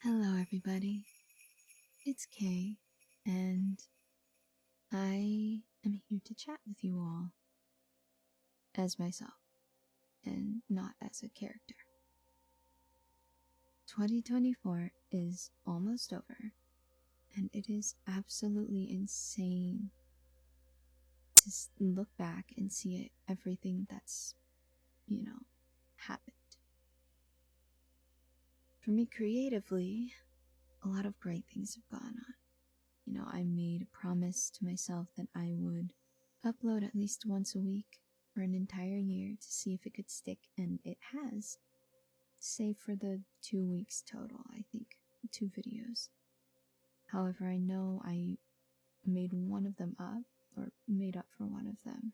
Hello, everybody. It's Kay, and I am here to chat with you all as myself and not as a character. 2024 is almost over, and it is absolutely insane to look back and see everything that's, happened. For me, creatively, a lot of great things have gone on. I made a promise to myself that I would upload at least once a week for an entire year to see if it could stick, and it has. Save for the 2 weeks total, I think. 2 videos. However, I know I made one of them up, or made up for one of them.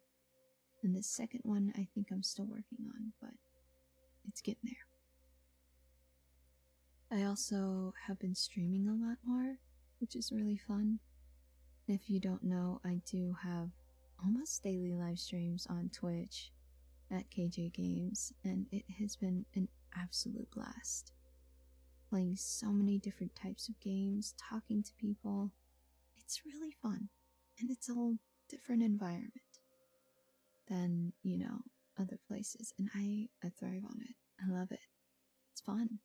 And the second one I think I'm still working on, but it's getting there. I also have been streaming a lot more, which is really fun. If you don't know, I do have almost daily live streams on Twitch at KJ Games, and it has been an absolute blast. Playing so many different types of games, talking to people. It's really fun, and it's a whole different environment than, other places, and I thrive on it. I love it. It's fun.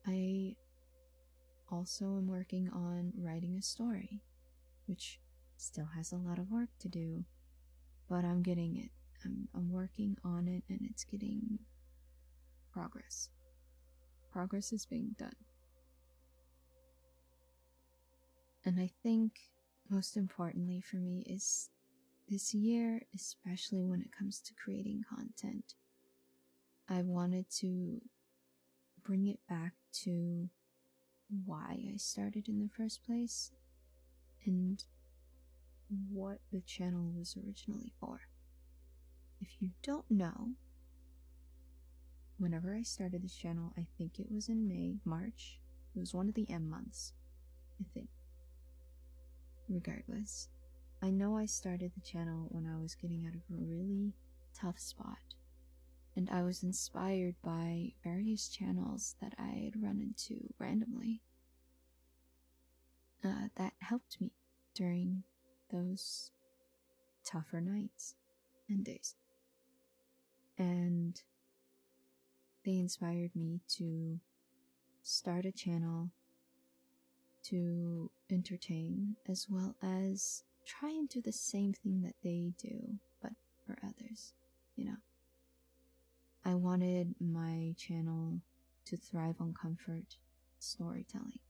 I also am working on writing a story, which still has a lot of work to do, but I'm getting it. I'm working on it, and it's getting progress. Progress is being done. And I think most importantly for me is this year, especially when it comes to creating content, I wanted to bring it back to why I started in the first place and what the channel was originally for. If you don't know, whenever I started this channel, I think it was in March. It was one of the M months, I think. Regardless, I know I started the channel when I was getting out of a really tough spot, and I was inspired by various channels that I had run into randomly that helped me during those tougher nights and days. And they inspired me to start a channel to entertain, as well as try and do the same thing that they do, but for others, I wanted my channel to thrive on comfort storytelling.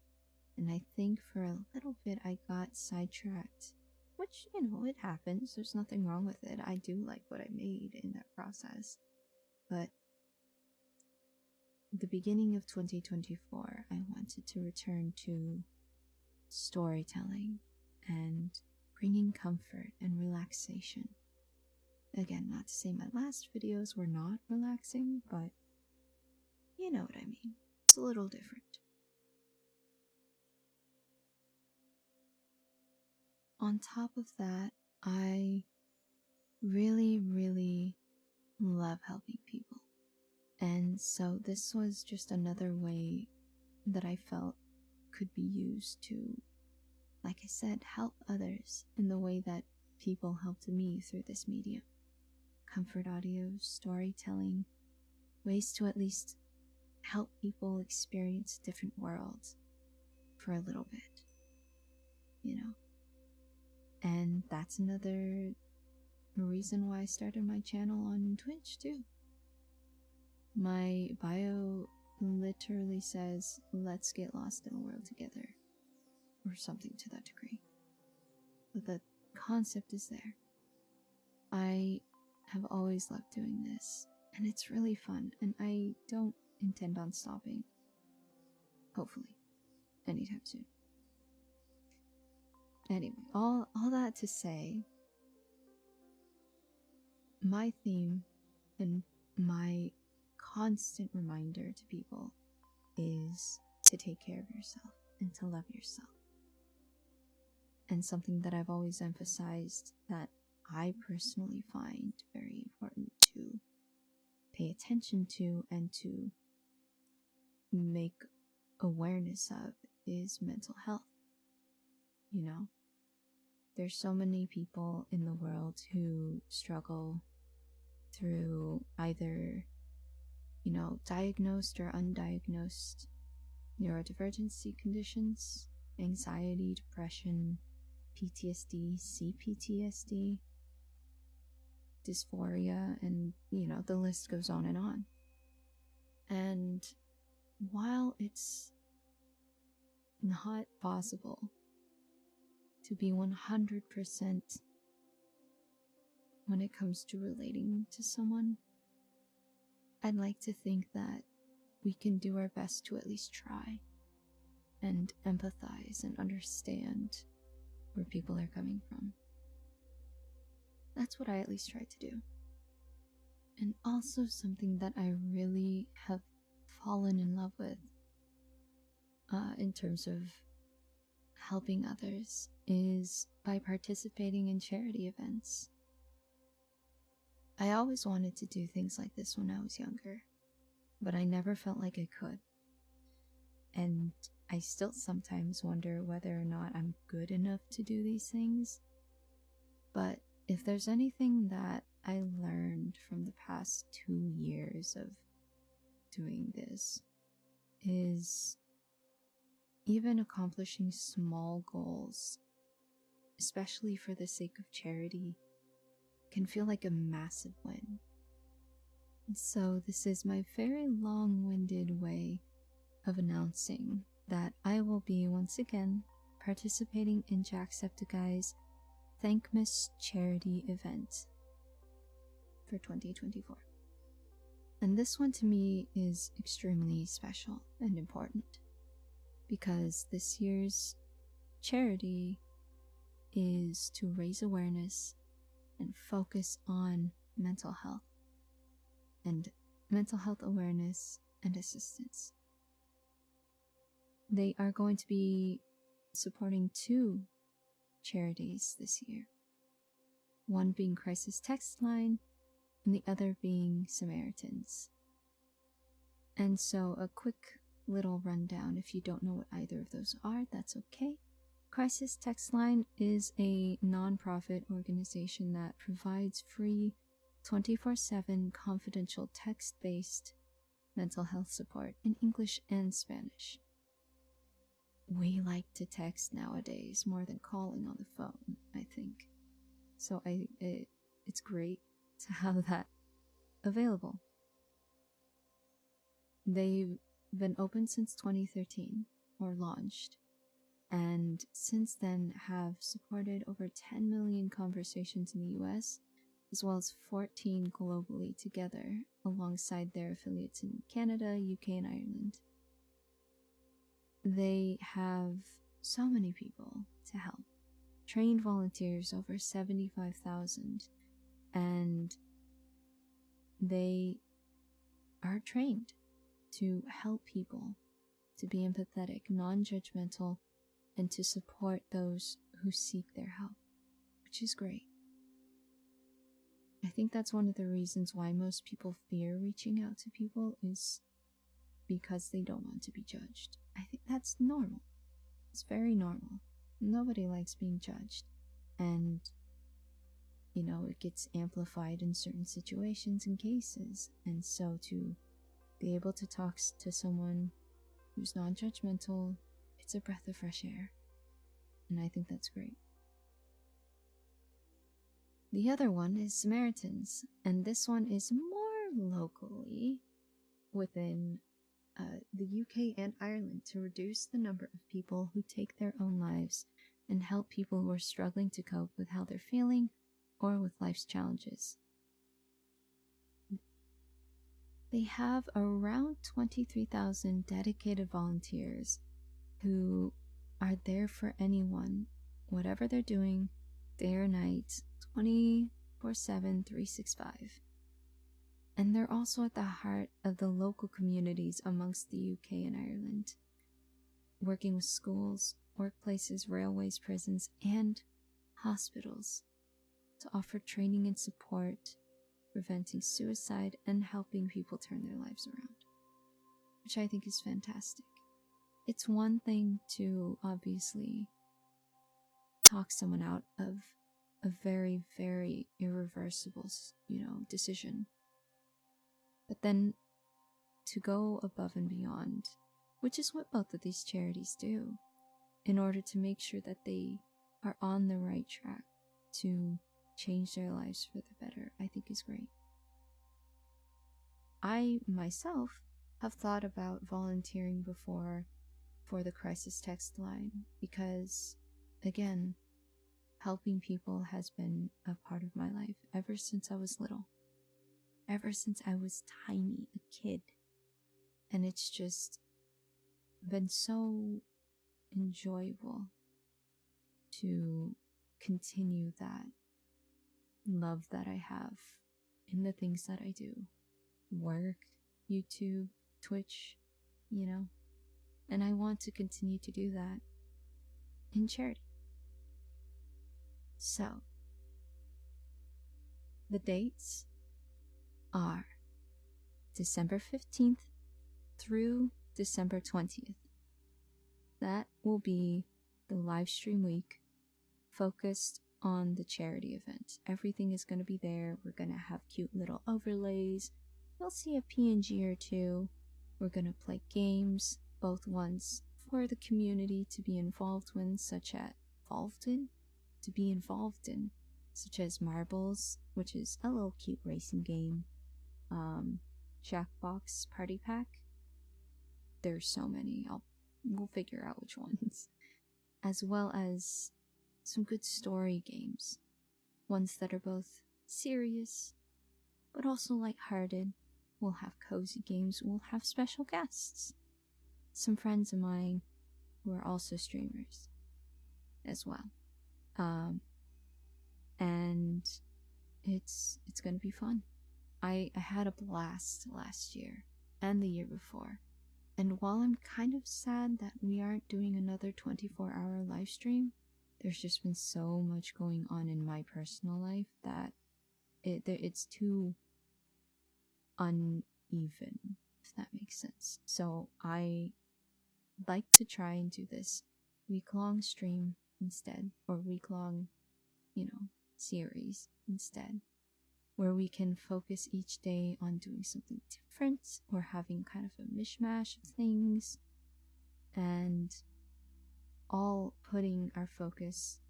And I think for a little bit I got sidetracked, which, it happens. There's nothing wrong with it. I do like what I made in that process. But at the beginning of 2024, I wanted to return to storytelling and bringing comfort and relaxation. Again, not to say my last videos were not relaxing, but you know what I mean. It's a little different. On top of that, I really, really love helping people. And so this was just another way that I felt could be used to, like I said, help others in the way that people helped me through this medium. Comfort audio, storytelling, ways to at least help people experience different worlds for a little bit, And that's another reason why I started my channel on Twitch too. My bio literally says, "Let's get lost in a world together," or something to that degree. But the concept is there. I have always loved doing this, and it's really fun, and I don't intend on stopping. Hopefully. Anytime soon. Anyway, all that to say, my theme and my constant reminder to people is to take care of yourself and to love yourself. And something that I've always emphasized that I personally find very important to pay attention to and to make awareness of is mental health. You know, there's so many people in the world who struggle through either, diagnosed or undiagnosed neurodivergency conditions, anxiety, depression, PTSD, CPTSD, dysphoria, and, the list goes on and on. And while it's not possible to be 100% when it comes to relating to someone, I'd like to think that we can do our best to at least try and empathize and understand where people are coming from. That's what I at least try to do. And also something that I really have fallen in love with in terms of helping others is by participating in charity events. I always wanted to do things like this when I was younger, but I never felt like I could. And I still sometimes wonder whether or not I'm good enough to do these things. But if there's anything that I learned from the past 2 years of doing this, is even accomplishing small goals, especially for the sake of charity, can feel like a massive win. And so this is my very long-winded way of announcing that I will be once again participating in Jacksepticeye's Thankmas charity event for 2024. And this one to me is extremely special and important because this year's charity is to raise awareness and focus on mental health and mental health awareness and assistance. They are going to be supporting 2 charities this year, one being Crisis Text Line and the other being Samaritans. And so a quick little rundown, if you don't know what either of those are, that's okay. Crisis Text Line is a non-profit organization that provides free 24/7 confidential text-based mental health support in English and Spanish. We like to text nowadays more than calling on the phone, I think. So it's great to have that available. They've been open since 2013, or launched, and since then have supported over 10 million conversations in the US, as well as 14 globally together, alongside their affiliates in Canada, UK, and Ireland. They have so many people to help. Trained volunteers, over 75,000, and they are trained to help people, to be empathetic, non-judgmental, and to support those who seek their help, which is great. I think that's one of the reasons why most people fear reaching out to people, is because they don't want to be judged. I think that's normal. It's very normal. Nobody likes being judged. And, it gets amplified in certain situations and cases. And so to be able to talk to someone who's non-judgmental, it's a breath of fresh air. And I think that's great. The other one is Samaritans, and this one is more locally within the UK and Ireland, to reduce the number of people who take their own lives and help people who are struggling to cope with how they're feeling or with life's challenges. They have around 23,000 dedicated volunteers who are there for anyone, whatever they're doing, day or night, 24/7, 365. And they're also at the heart of the local communities amongst the UK and Ireland, working with schools, workplaces, railways, prisons, and hospitals to offer training and support, preventing suicide, and helping people turn their lives around, which I think is fantastic. It's one thing to obviously talk someone out of a very, very irreversible, decision. But then to go above and beyond, which is what both of these charities do, in order to make sure that they are on the right track to change their lives for the better, I think is great. I, myself, have thought about volunteering before for the crisis text line because, again, helping people has been a part of my life ever since I was little. Ever since I was tiny, a kid. And it's just been so enjoyable to continue that love that I have in the things that I do. Work, YouTube, Twitch, and I want to continue to do that in charity. So, the dates are December 15th through December 20th. That will be the live stream week focused on the charity event. Everything is going to be there. We're going to have cute little overlays. You'll see a PNG or two. We're going to play games, both ones for the community to be involved in, such as Marbles, which is a little cute racing game, Jackbox Party Pack. There's so many. We'll figure out which ones. As well as some good story games. Ones that are both serious, but also lighthearted. We'll have cozy games. We'll have special guests. Some friends of mine who are also streamers as well. And it's gonna be fun. I had a blast last year and the year before. And while I'm kind of sad that we aren't doing another 24-hour live stream, there's just been so much going on in my personal life that it's too uneven, if that makes sense. So I like to try and do this week-long stream instead, or week-long, series instead, where we can focus each day on doing something different or having kind of a mishmash of things, and all putting our focus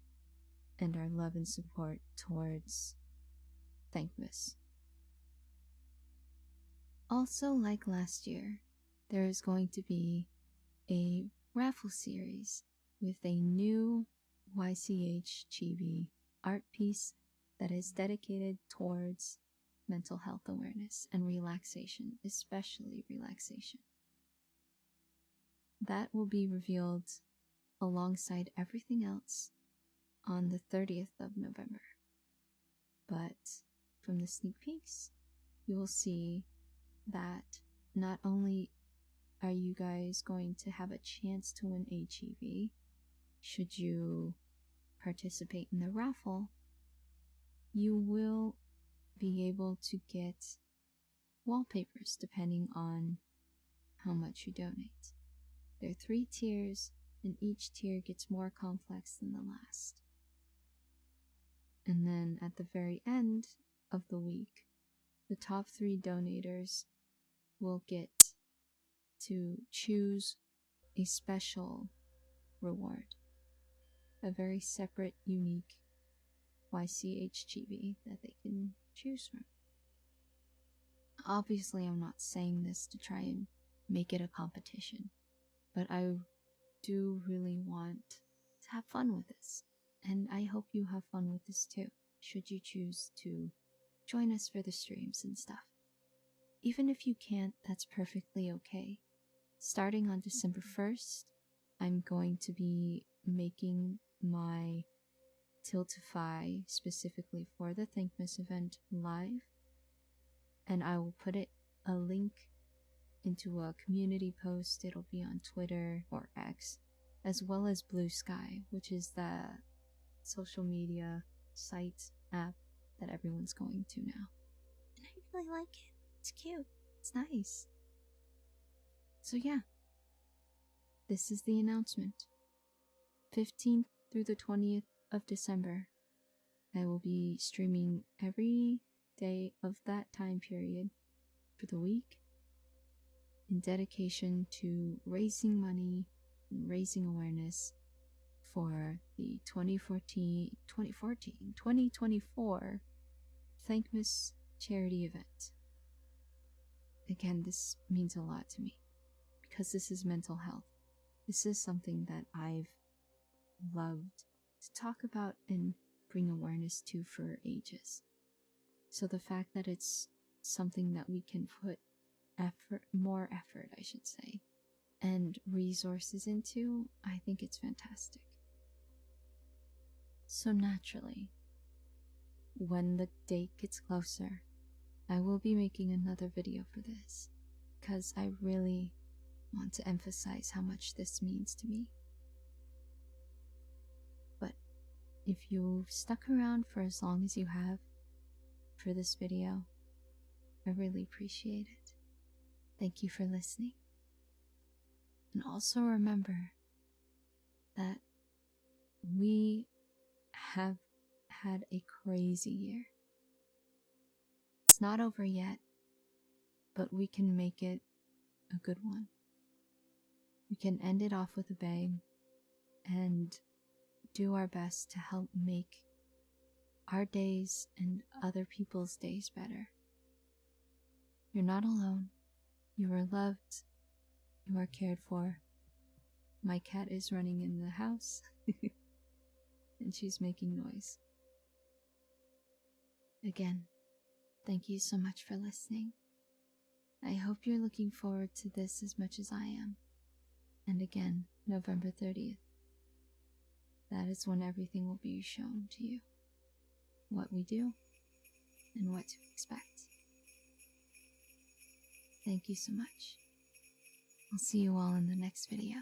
and our love and support towards Thankmas. Also, like last year, there is going to be a raffle series with a new YCH Chibi art piece that is dedicated towards mental health awareness and relaxation, especially relaxation. That will be revealed alongside everything else on the 30th of November. But from the sneak peeks, you will see that not only are you guys going to have a chance to win a chibi, should you participate in the raffle, you will be able to get wallpapers depending on how much you donate. There are 3 tiers, and each tier gets more complex than the last. And then at the very end of the week, the top 3 donators will get to choose a special reward, a very separate, unique YCH chibi that they can choose from. Obviously, I'm not saying this to try and make it a competition, but I do really want to have fun with this, and I hope you have fun with this too, should you choose to join us for the streams and stuff. Even if you can't, that's perfectly okay. Starting on December 1st, I'm going to be making my Tiltify specifically for the Thankmas event live, and I will put a link into a community post. It'll be on Twitter or X, as well as Blue Sky, which is the social media site app that everyone's going to now. And I really like it. It's cute. It's nice. So yeah, this is the announcement. 15th through the 20th of December, I will be streaming every day of that time period for the week in dedication to raising money and raising awareness for the 2024 Thankmas charity event. Again, this means a lot to me because this is mental health. This is something that I've loved to talk about and bring awareness to for ages. So the fact that it's something that we can put more effort, I should say, and resources into, I think it's fantastic. So naturally, when the date gets closer, I will be making another video for this, because I really want to emphasize how much this means to me. But if you've stuck around for as long as you have for this video, I really appreciate it. Thank you for listening. And also remember that we have had a crazy year. It's not over yet, but we can make it a good one. We can end it off with a bang and do our best to help make our days and other people's days better. You're not alone. You are loved. You are cared for. My cat is running in the house and she's making noise. Again, thank you so much for listening. I hope you're looking forward to this as much as I am. And again, November 30th. That is when everything will be shown to you. What we do and what to expect. Thank you so much. I'll see you all in the next video.